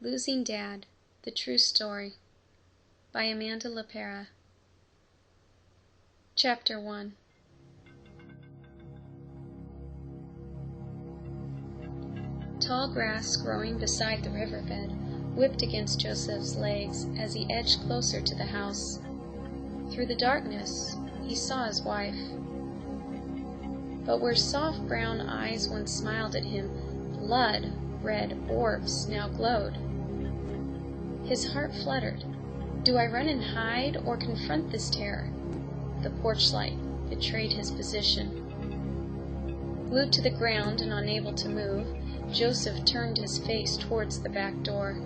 Losing Dad, The True Story by Amanda LaPera. Chapter 1. Tall grass growing beside the riverbed whipped against Joseph's legs as he edged closer to the house. Through the darkness, he saw his wife. But where soft brown eyes once smiled at him, blood-red orbs now glowed. His heart fluttered. Do I run and hide or confront this terror? The porch light betrayed his position. Glued to the ground and unable to move, Joseph turned his face towards the back door.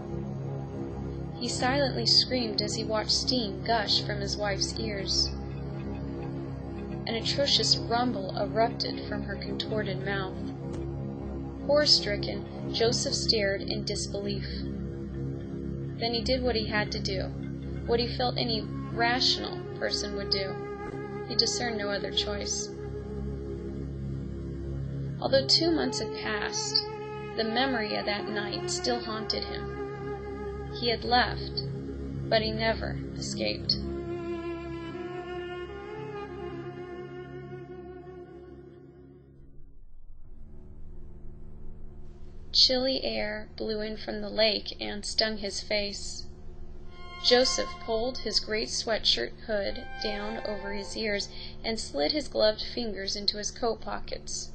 He silently screamed as he watched steam gush from his wife's ears. An atrocious rumble erupted from her contorted mouth. Horror-stricken, Joseph stared in disbelief. Then he did what he had to do, what he felt any rational person would do. He discerned no other choice. Although 2 months had passed, the memory of that night still haunted him. He had left, but he never escaped. Chilly air blew in from the lake and stung his face. Joseph pulled his great sweatshirt hood down over his ears and slid his gloved fingers into his coat pockets.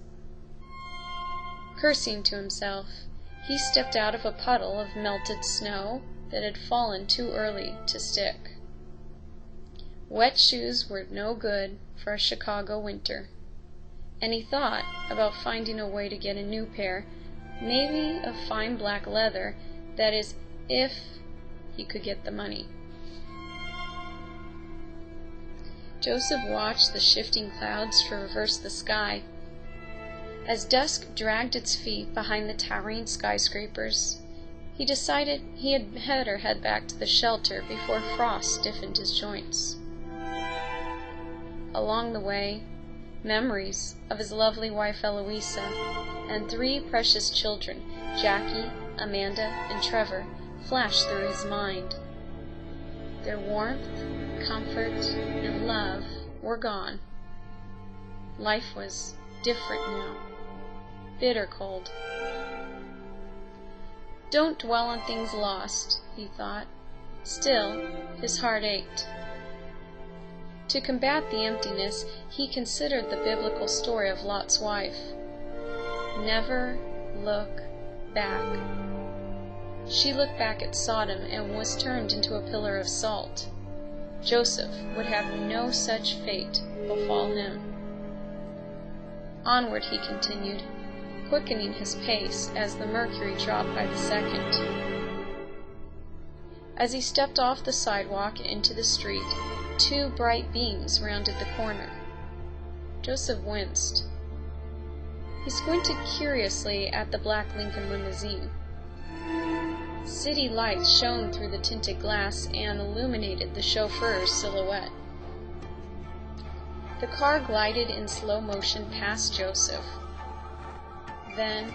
Cursing to himself, he stepped out of a puddle of melted snow that had fallen too early to stick. Wet shoes were no good for a Chicago winter, and he thought about finding a way to get a new pair, maybe of fine black leather, that is, if he could get the money. Joseph watched the shifting clouds traverse the sky. As dusk dragged its feet behind the towering skyscrapers, he decided he had better head back to the shelter before frost stiffened his joints. Along the way, memories of his lovely wife Eloisa and 3 precious children, Jackie, Amanda, and Trevor, flashed through his mind. Their warmth, comfort, and love were gone. Life was different now, bitter cold. Don't dwell on things lost, he thought. Still, his heart ached. To combat the emptiness, he considered the biblical story of Lot's wife. Never look back. She looked back at Sodom and was turned into a pillar of salt. Joseph would have no such fate befall him. Onward he continued, quickening his pace as the mercury dropped by the second. As he stepped off the sidewalk into the street, 2 bright beams rounded the corner. Joseph winced. He squinted curiously at the black Lincoln limousine. City lights shone through the tinted glass and illuminated the chauffeur's silhouette. The car glided in slow motion past Joseph. Then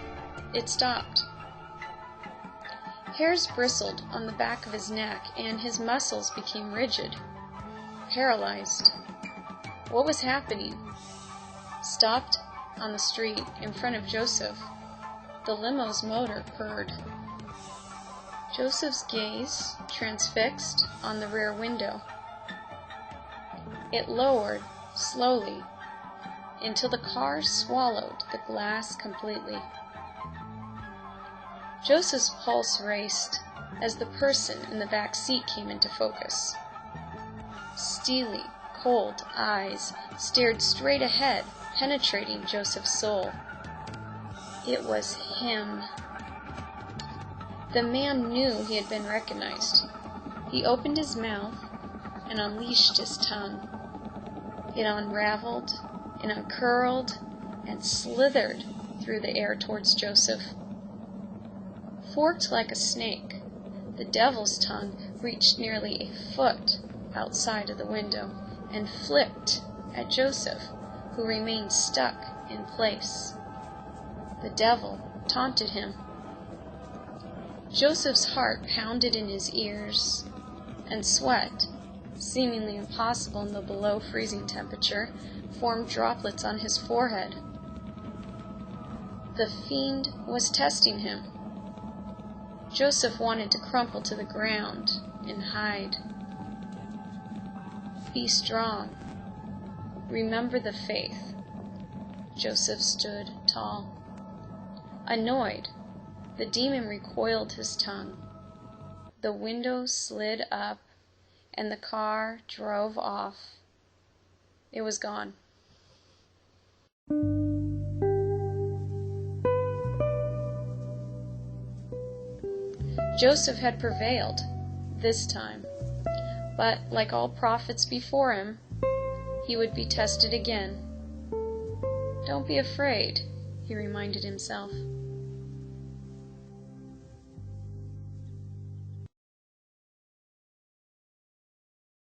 it stopped. Hairs bristled on the back of his neck, and his muscles became rigid, paralyzed. What was happening? Stopped on the street in front of Joseph. The limo's motor purred. Joseph's gaze transfixed on the rear window. It lowered slowly until the car swallowed the glass completely. Joseph's pulse raced as the person in the back seat came into focus. Steely, cold eyes stared straight ahead, penetrating Joseph's soul. It was him. The man knew he had been recognized. He opened his mouth and unleashed his tongue. It unraveled and uncurled and slithered through the air towards Joseph. Forked like a snake, the devil's tongue reached nearly a foot outside of the window and flipped at Joseph, who remained stuck in place. The devil taunted him. Joseph's heart pounded in his ears, and sweat, seemingly impossible in the below freezing temperature, formed droplets on his forehead. The fiend was testing him. Joseph wanted to crumple to the ground and hide. Be strong. Remember the faith. Joseph stood tall. Annoyed, the demon recoiled his tongue. The window slid up, and the car drove off. It was gone. Joseph had prevailed, this time, but like all prophets before him, he would be tested again. Don't be afraid, he reminded himself.